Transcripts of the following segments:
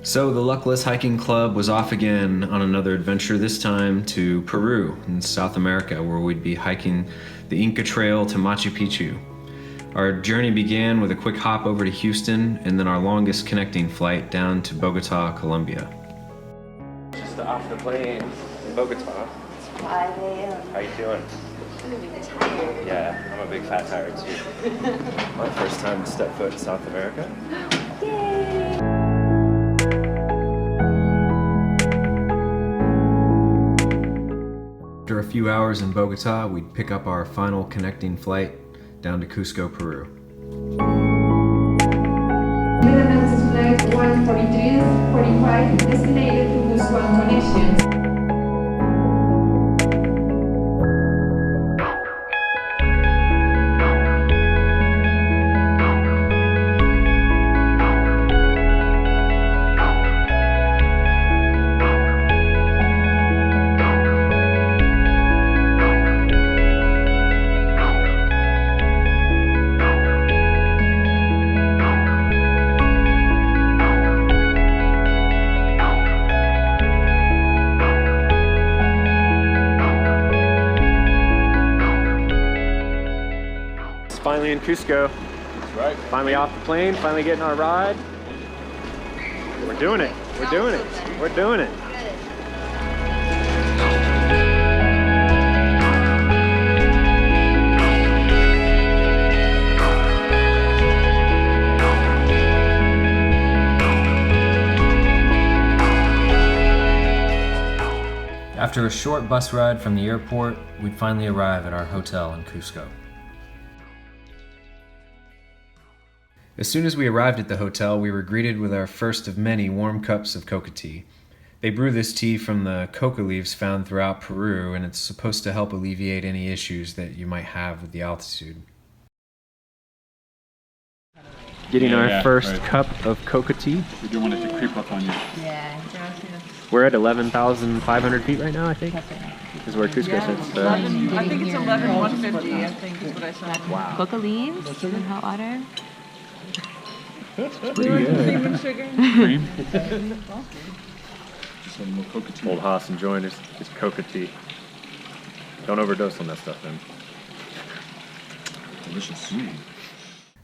So the Luckless Hiking Club was off again on another adventure, this time to Peru in South America, where we'd be hiking the Inca Trail to Machu Picchu. Our journey began with a quick hop over to Houston and then our longest connecting flight down to Bogota, Colombia. Just off the plane in Bogota. It's 5 a.m. How you doing? I'm tired. Yeah, I'm a big fat tired too. My first time to step foot in South America. Yay! After a few hours in Bogota, we'd pick up our final connecting flight down to Cusco, Peru. Netherlands flight 143-45 designated to Cusco connections. Finally in Cusco. That's right. Finally off the plane, finally getting our ride. We're doing it. We're doing it. We're doing it. After a short bus ride from the airport, we'd finally arrive at our hotel in Cusco. As soon as we arrived at the hotel, we were greeted with our first of many warm cups of coca tea. They brew this tea from the coca leaves found throughout Peru, and it's supposed to help alleviate any issues that you might have with the altitude. Getting our first cup of coca tea. We don't want it to creep up on you. Yeah. We're at 11,500 feet right now, I think. Is where Cusco sits. I think it's 11,150, I think is what I saw. Wow. Coca leaves in hot water. Pretty good. Cream and sugar. Cream. Just a little coca tea. Old Haas enjoying his coca tea. Don't overdose on that stuff, man. Delicious.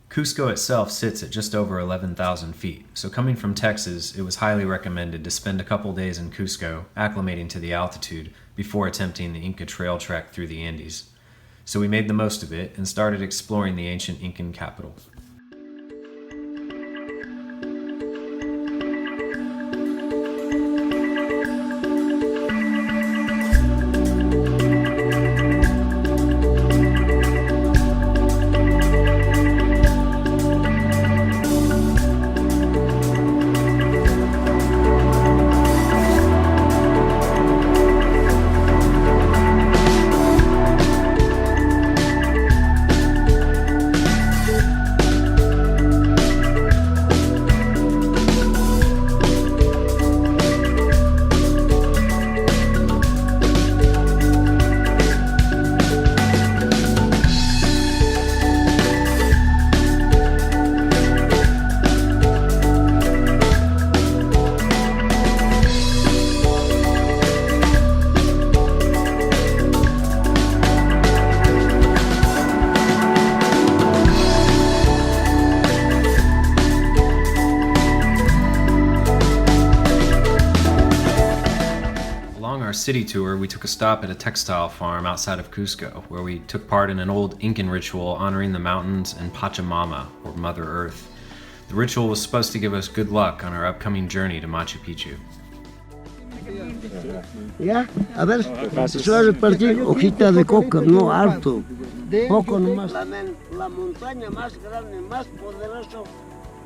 Cusco itself sits at just over 11,000 feet, so coming from Texas, it was highly recommended to spend a couple days in Cusco, acclimating to the altitude, before attempting the Inca Trail trek through the Andes. So we made the most of it and started exploring the ancient Incan capital. Our city tour, we took a stop at a textile farm outside of Cusco, where we took part in an old Incan ritual honoring the mountains and Pachamama, or Mother Earth. The ritual was supposed to give us good luck on our upcoming journey to Machu Picchu. Ya, a ver, se va a repartir hojita de coca, no harto, poco nomás. La montaña más grande, más poderoso,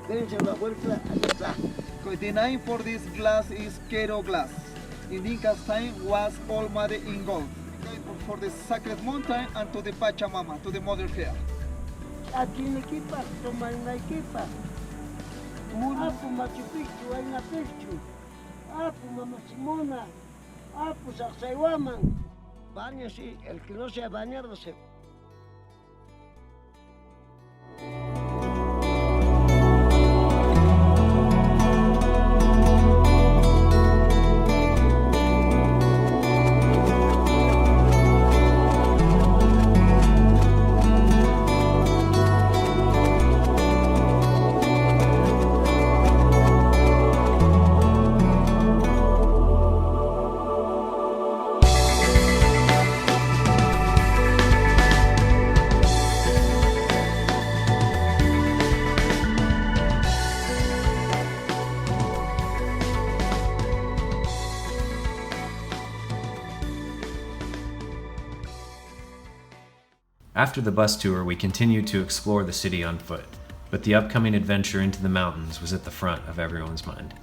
dense la vuelta, ahí está. The name for this glass is Quero glass. In Inca's time was all made in gold. For the sacred mountain and to the Pachamama, to the Mother Earth. Aquí en equipa, toma en la equipa. Apu Machu Picchu, en la Picchu. Apu Mama Simona. Apu Sacsayhuaman. Báñese, el que no sea bañado se... After the bus tour, we continued to explore the city on foot, but the upcoming adventure into the mountains was at the front of everyone's mind.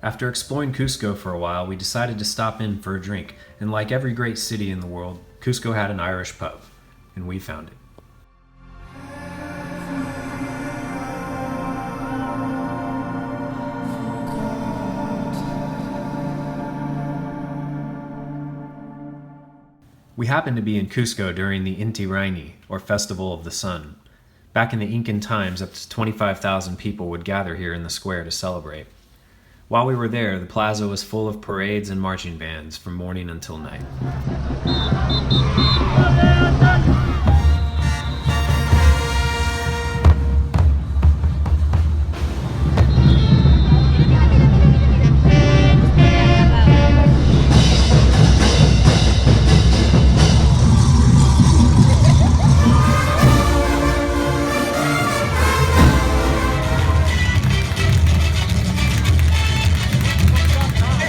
After exploring Cusco for a while, we decided to stop in for a drink, and like every great city in the world, Cusco had an Irish pub, and we found it. We happened to be in Cusco during the Inti Raymi, or Festival of the Sun. Back in the Incan times, up to 25,000 people would gather here in the square to celebrate. While we were there, the plaza was full of parades and marching bands from morning until night.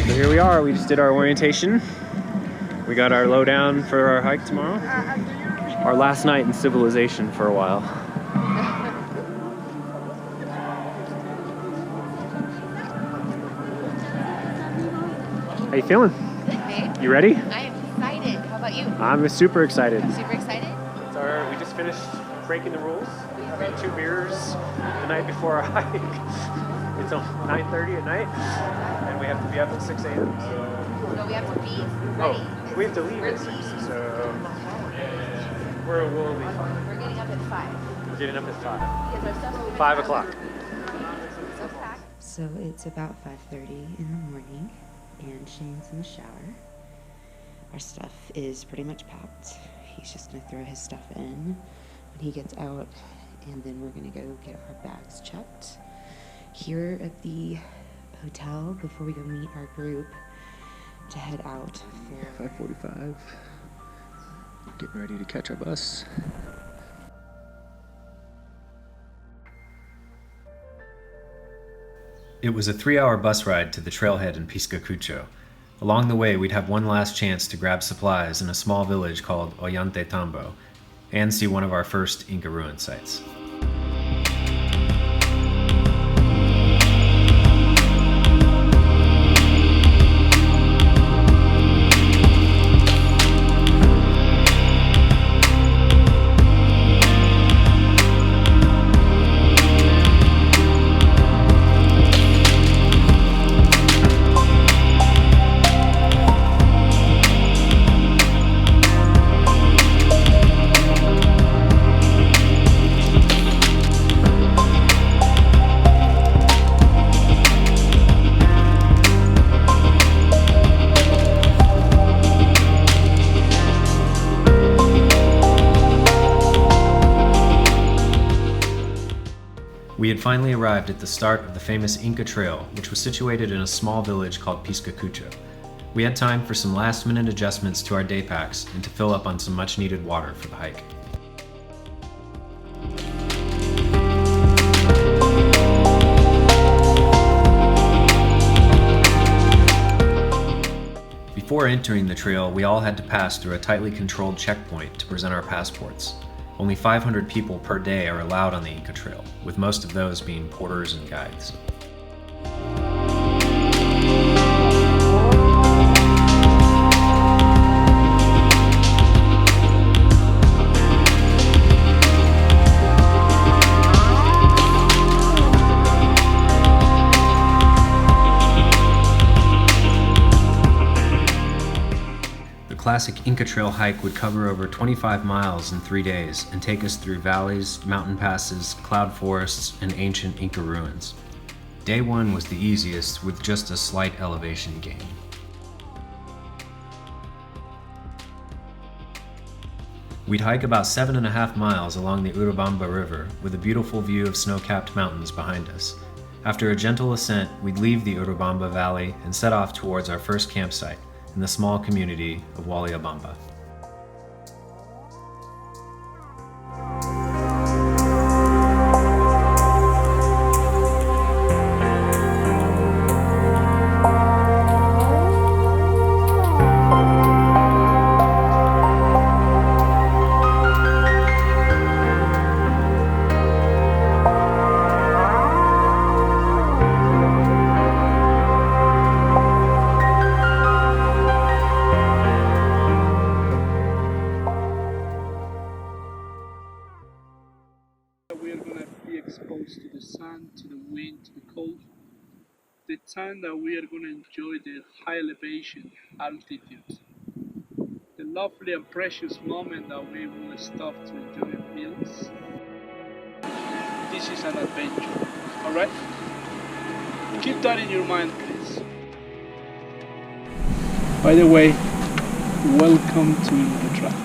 So here we are, we just did our orientation. We got our lowdown for our hike tomorrow. Our last night in civilization for a while. How you feeling? Good, babe. You ready? I am excited. How about you? I'm super excited. Super excited? We just finished breaking the rules. We had 2 beers the night before our hike. It's 9:30 at night, and we have to be up at 6 a.m. No, we have to be ready. Oh, we have to leave at 6, so we'll be fine. We're getting up at 5. We're getting up at 5. Because our stuff's already 5 o'clock. So packed. So it's about 5:30 in the morning, and Shane's in the shower. Our stuff is pretty much packed. He's just gonna throw his stuff in when he gets out, and then we're gonna go get our bags checked here at the hotel before we go meet our group to head out for 5:45. Getting ready to catch our bus. It was a 3-hour bus ride to the trailhead in Piscacucho. Along the way, we'd have one last chance to grab supplies in a small village called Ollantaytambo and see one of our first Inca ruin sites. We had finally arrived at the start of the famous Inca Trail, which was situated in a small village called Piscacucha. We had time for some last-minute adjustments to our day packs and to fill up on some much-needed water for the hike. Before entering the trail, we all had to pass through a tightly controlled checkpoint to present our passports. Only 500 people per day are allowed on the Inca Trail, with most of those being porters and guides. The classic Inca Trail hike would cover over 25 miles in 3 days and take us through valleys, mountain passes, cloud forests, and ancient Inca ruins. Day 1 was the easiest, with just a slight elevation gain. We'd hike about 7.5 miles along the Urubamba River with a beautiful view of snow-capped mountains behind us. After a gentle ascent, we'd leave the Urubamba Valley and set off towards our first campsite, in the small community of Waliabamba. We are going to be exposed to the sun, to the wind, to the cold. The time that we are going to enjoy the high elevation, altitude. The lovely and precious moment that we will stop to enjoy meals. This is an adventure, alright? Keep that in your mind, please. By the way, welcome to Inca Trail.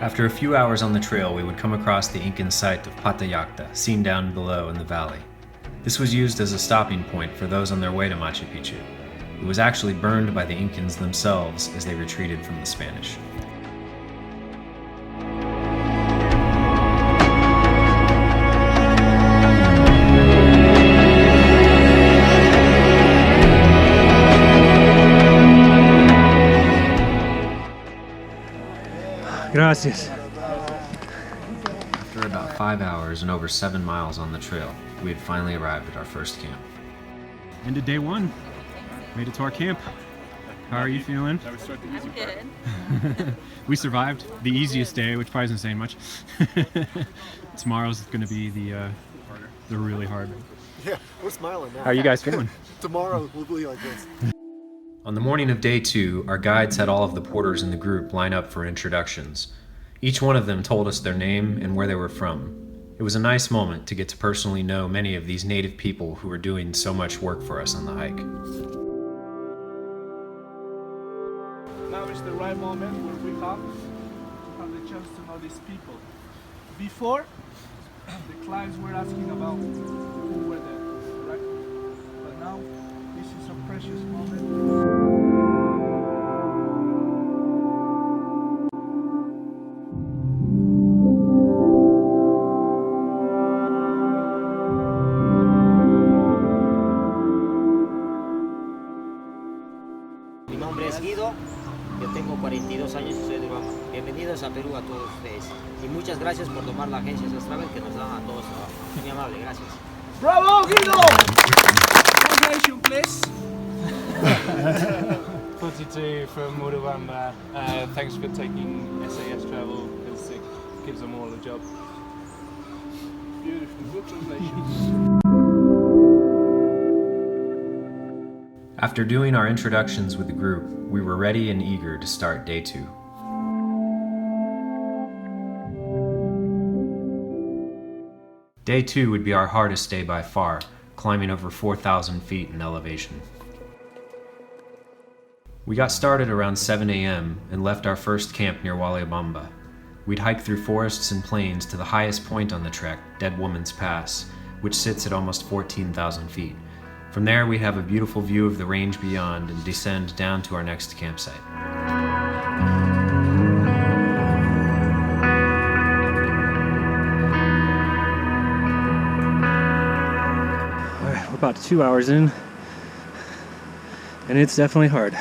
After a few hours on the trail, we would come across the Incan site of Patayacta, seen down below in the valley. This was used as a stopping point for those on their way to Machu Picchu. It was actually burned by the Incans themselves as they retreated from the Spanish. Gracias. After about 5 hours and over 7 miles on the trail, we had finally arrived at our first camp. End of day 1. Made it to our camp. How are you feeling? I'm good. We survived the easiest day, which probably isn't saying much. Tomorrow's going to be the really hard. Yeah, we're smiling now. How are you guys feeling? Tomorrow we'll be like this. On the morning of day 2, our guides had all of the porters in the group line up for introductions. Each one of them told us their name and where they were from. It was a nice moment to get to personally know many of these native people who were doing so much work for us on the hike. Now is the right moment where we have the chance to know these people. Before, the clients were asking about who were there, right? But now, this is a precious moment. es Guido, yo tengo 42 años y soy de Urabá. Bienvenidos a Perú a todos ustedes. Y muchas gracias por tomar la agencia Travel que nos da a todos trabajo. Muy amable, gracias. Bravo, Guido! Congratulations, please. 42 from Urubamba. Thanks for taking SAS Travel because it gives them all a job. Beautiful, good translation. After doing our introductions with the group, we were ready and eager to start day 2. Day 2 would be our hardest day by far, climbing over 4,000 feet in elevation. We got started around 7 a.m. and left our first camp near Waliabamba. We'd hike through forests and plains to the highest point on the trek, Dead Woman's Pass, which sits at almost 14,000 feet. From there, we'd have a beautiful view of the range beyond and descend down to our next campsite. Alright, we're about 2 hours in, and it's definitely hard.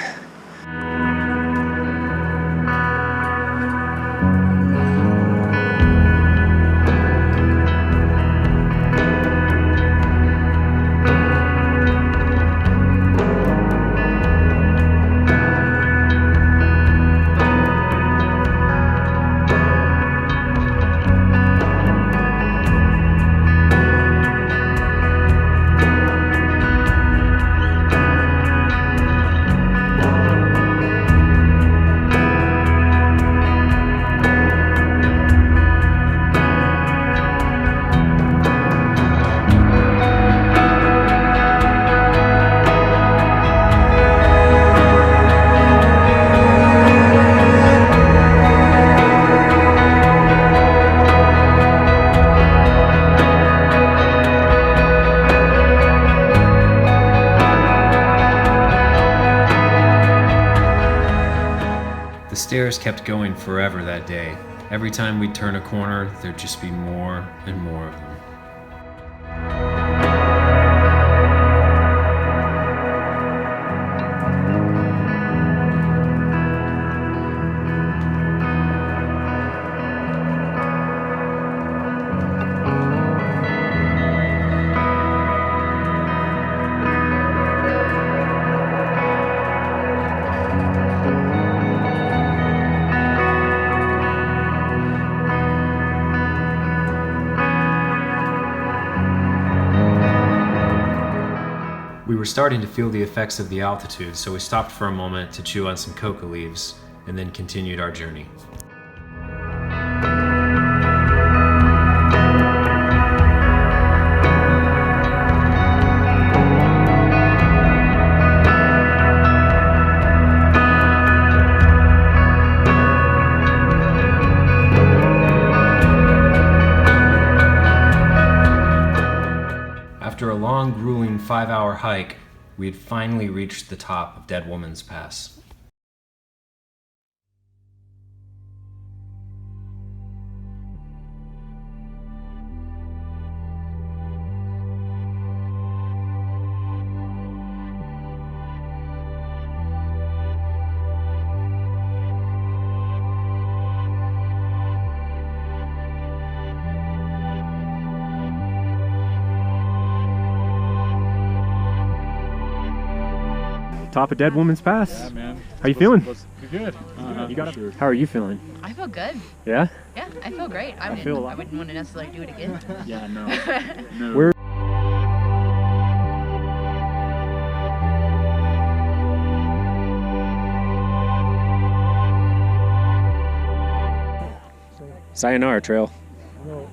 The stairs kept going forever that day. Every time we'd turn a corner, there'd just be more and more of them. We were starting to feel the effects of the altitude, so we stopped for a moment to chew on some coca leaves, and then continued our journey. After a long, grueling 5-hour hike, we had finally reached the top of Dead Woman's Pass. Top of Dead Woman's Pass. Yeah, man. How you feeling? Good. You got it. How are you feeling? I feel good. Yeah? Yeah, I feel great. I wouldn't want to necessarily do it again. Yeah, no. No. Where Sayonara, Trail.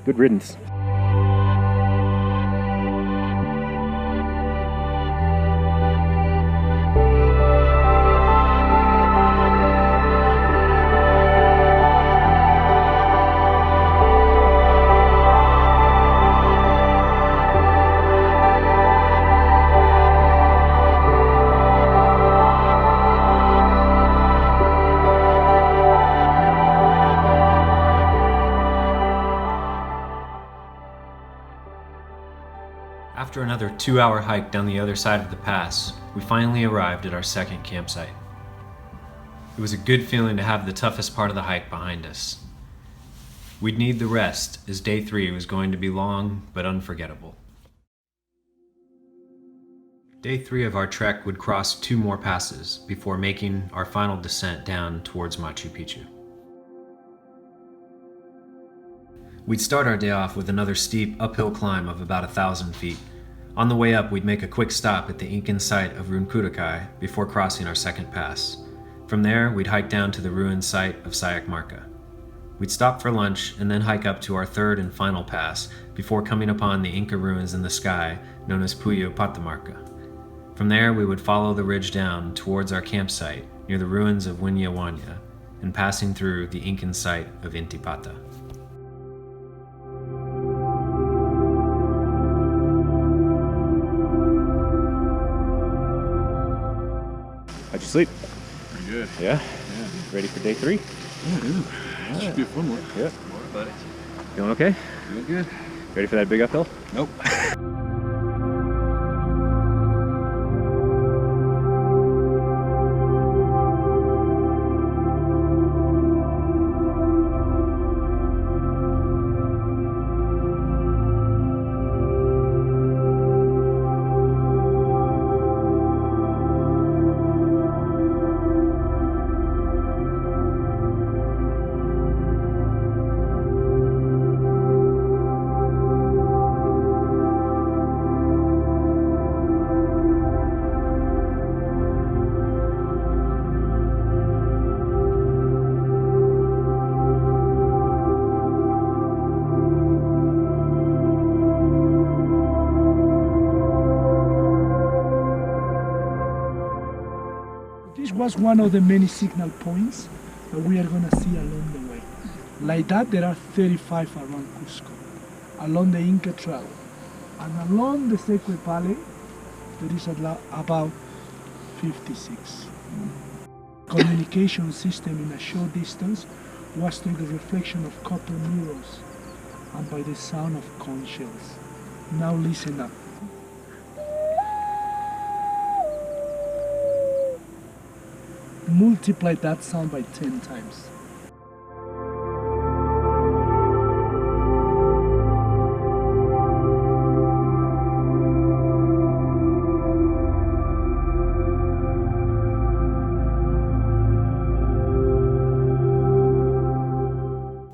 Good riddance. After another 2-hour hike down the other side of the pass, we finally arrived at our second campsite. It was a good feeling to have the toughest part of the hike behind us. We'd need the rest, as day 3 was going to be long but unforgettable. Day 3 of our trek would cross 2 more passes before making our final descent down towards Machu Picchu. We'd start our day off with another steep uphill climb of about 1,000 feet. On the way up, we'd make a quick stop at the Incan site of Runcutucay before crossing our second pass. From there, we'd hike down to the ruined site of Sayac Marca. We'd stop for lunch and then hike up to our third and final pass before coming upon the Inca ruins in the sky known as Puyo Patamarca. From there, we would follow the ridge down towards our campsite near the ruins of Huayna and passing through the Incan site of Intipata. How'd you sleep? Pretty good. Yeah? Yeah. Ready for day 3? Yeah, dude. This should be a fun one. Yeah. Buddy. Feeling okay? Feeling good. Ready for that big uphill? Nope. This was one of the many signal points that we are going to see along the way. Like that, there are 35 around Cusco, along the Inca Trail. And along the Sacred Valley, there is about 56. Communication system in a short distance was through the reflection of copper mirrors and by the sound of conch shells. Now listen up. Multiply that sound by 10 times.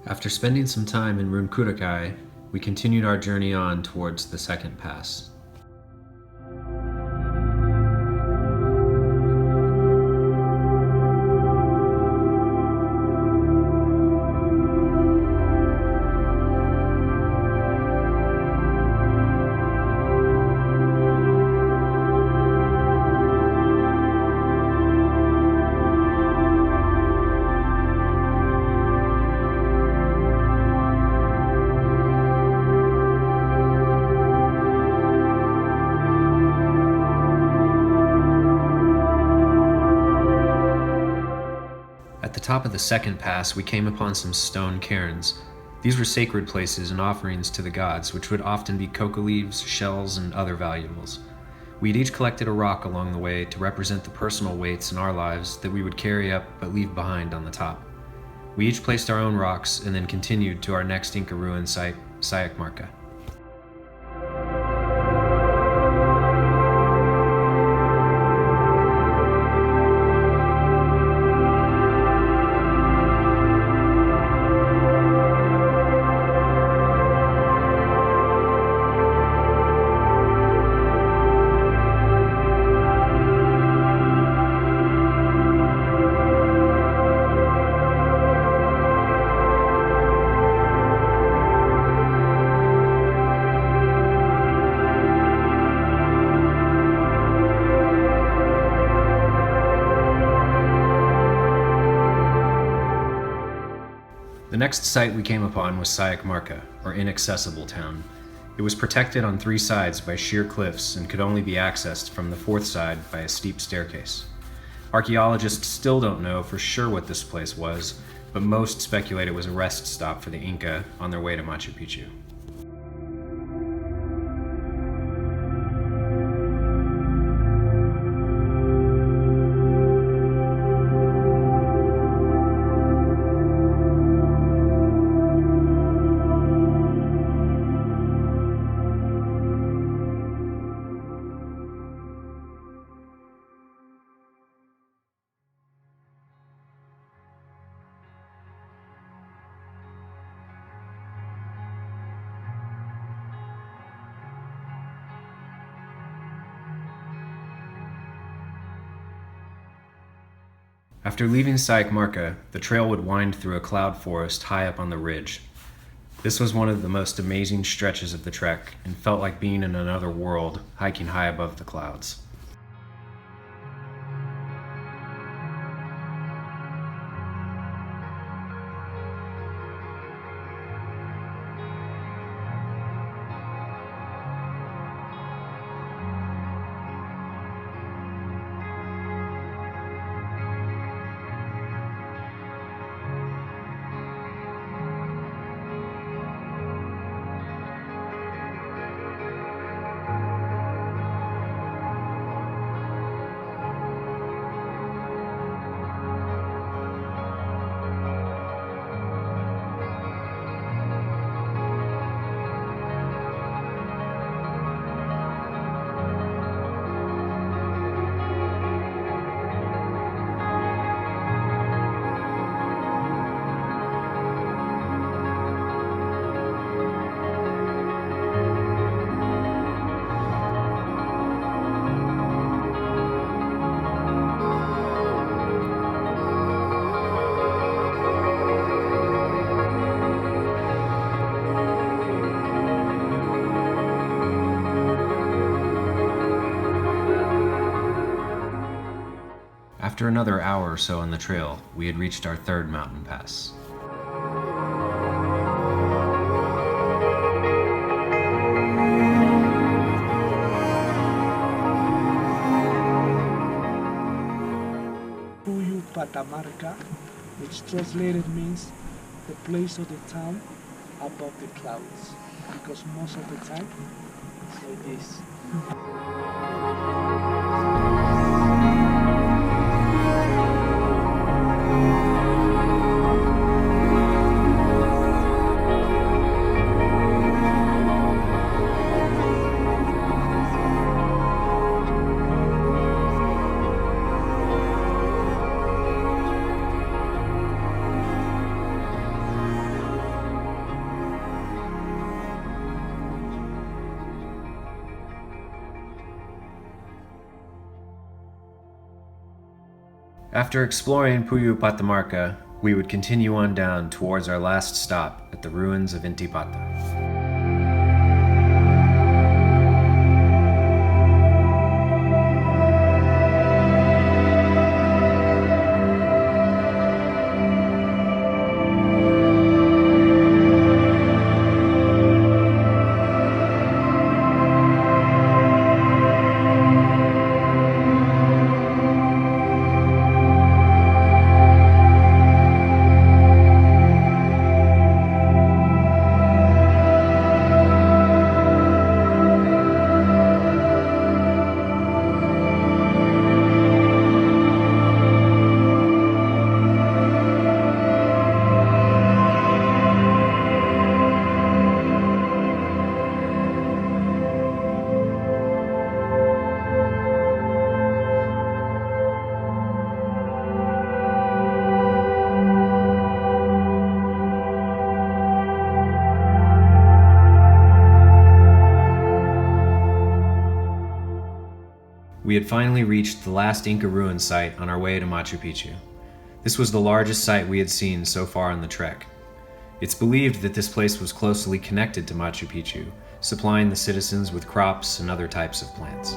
After spending some time in Runcutucay, we continued our journey on towards the second pass. At the top of the second pass, we came upon some stone cairns. These were sacred places and offerings to the gods, which would often be coca leaves, shells, and other valuables. We'd each collected a rock along the way to represent the personal weights in our lives that we would carry up but leave behind on the top. We each placed our own rocks and then continued to our next Inca ruin site, Sayac Marca. The next site we came upon was Sayac Marca, or Inaccessible Town. It was protected on 3 sides by sheer cliffs and could only be accessed from the 4th side by a steep staircase. Archaeologists still don't know for sure what this place was, but most speculate it was a rest stop for the Inca on their way to Machu Picchu. After leaving Saik Marca, the trail would wind through a cloud forest high up on the ridge. This was one of the most amazing stretches of the trek and felt like being in another world, hiking high above the clouds. After another hour or so on the trail, we had reached our third mountain pass. Puyu Patamarca, which translated means the place of the town above the clouds, because most of the time it's like this. After exploring Puyu Patamarca, we would continue on down towards our last stop at the ruins of Intipata. We had finally reached the last Inca ruin site on our way to Machu Picchu. This was the largest site we had seen so far on the trek. It's believed that this place was closely connected to Machu Picchu, supplying the citizens with crops and other types of plants.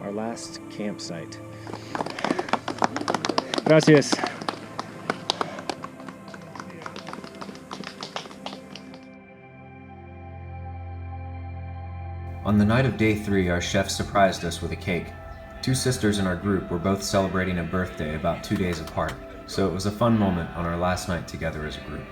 Our last campsite. Gracias. On the night of day 3, our chef surprised us with a cake. 2 sisters in our group were both celebrating a birthday about 2 days apart, so it was a fun moment on our last night together as a group.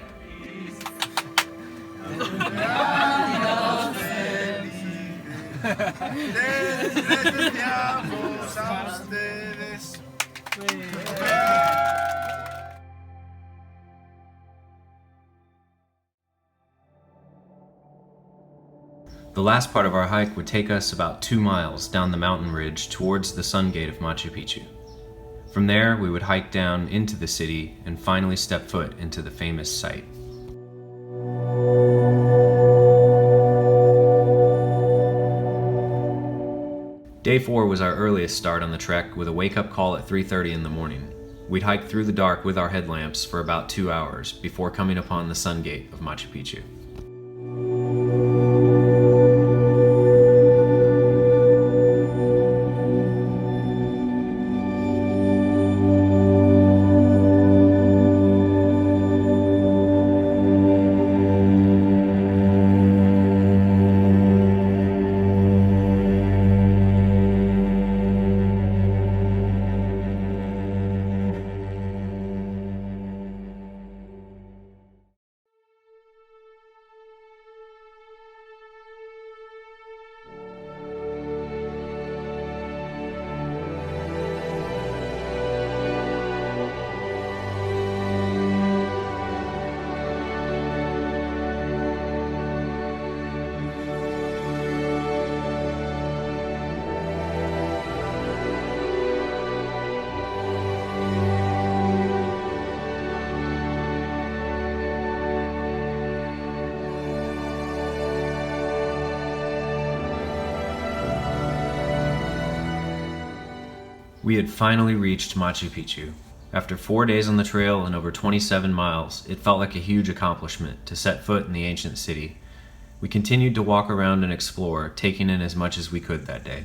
The last part of our hike would take us about 2 miles down the mountain ridge towards the sun gate of Machu Picchu. From there, we would hike down into the city and finally step foot into the famous site. Day 4 was our earliest start on the trek with a wake-up call at 3:30 in the morning. We'd hike through the dark with our headlamps for about 2 hours before coming upon the sun gate of Machu Picchu. We had finally reached Machu Picchu. After 4 days on the trail and over 27 miles, it felt like a huge accomplishment to set foot in the ancient city. We continued to walk around and explore, taking in as much as we could that day.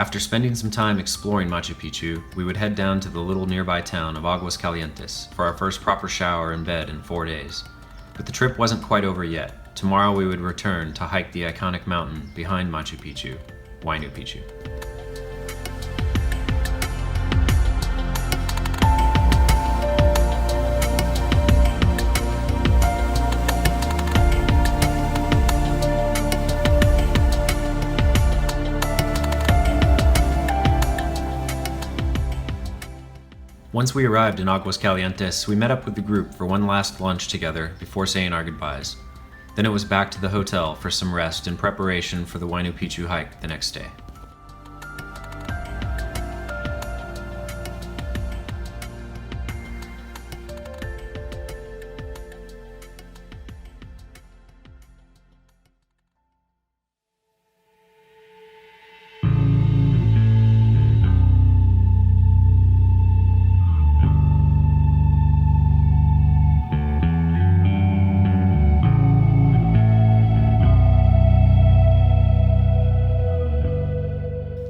After spending some time exploring Machu Picchu, we would head down to the little nearby town of Aguas Calientes for our first proper shower and bed in 4 days. But the trip wasn't quite over yet. Tomorrow we would return to hike the iconic mountain behind Machu Picchu, Huayna Picchu. Once we arrived in Aguas Calientes, we met up with the group for one last lunch together before saying our goodbyes. Then it was back to the hotel for some rest in preparation for the Huayna Picchu hike the next day.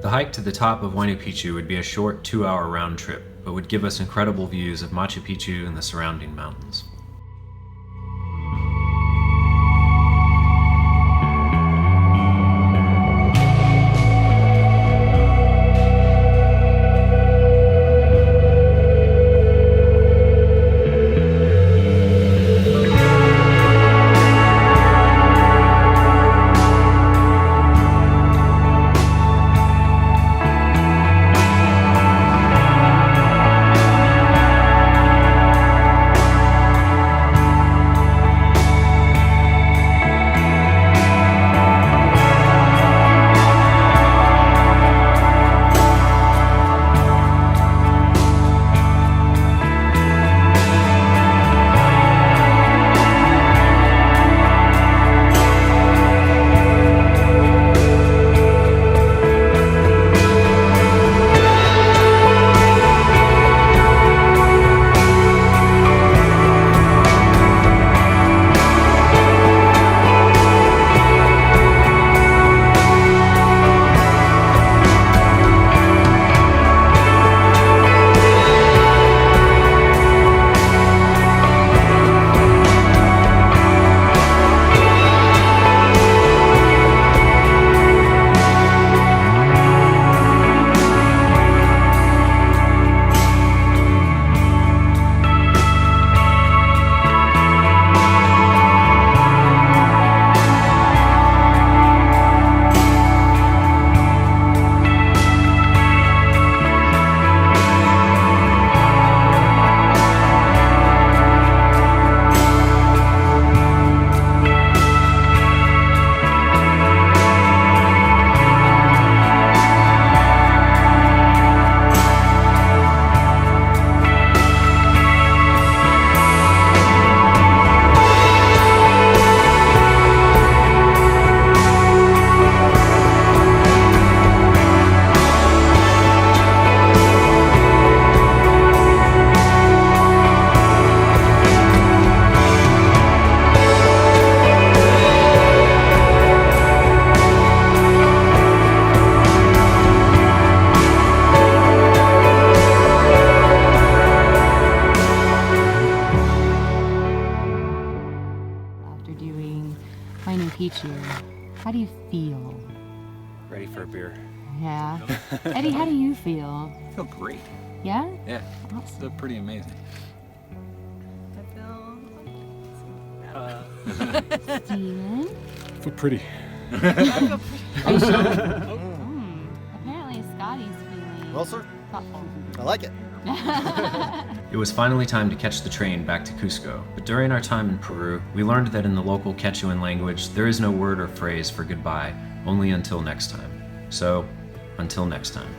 The hike to the top of Huayna Picchu would be a short 2-hour round trip, but would give us incredible views of Machu Picchu and the surrounding mountains. Huayna Picchu. How do you feel? Ready for a beer. Yeah. Eddie, how do you feel? I feel great. Yeah? Yeah. Awesome. It's pretty amazing. Steven? I feel pretty. Are you sure? Apparently Scotty's feeling Well, sir, thoughtful. I like it. It was finally time to catch the train back to Cusco, but during our time in Peru, we learned that in the local Quechuan language, there is no word or phrase for goodbye, only until next time. So, until next time.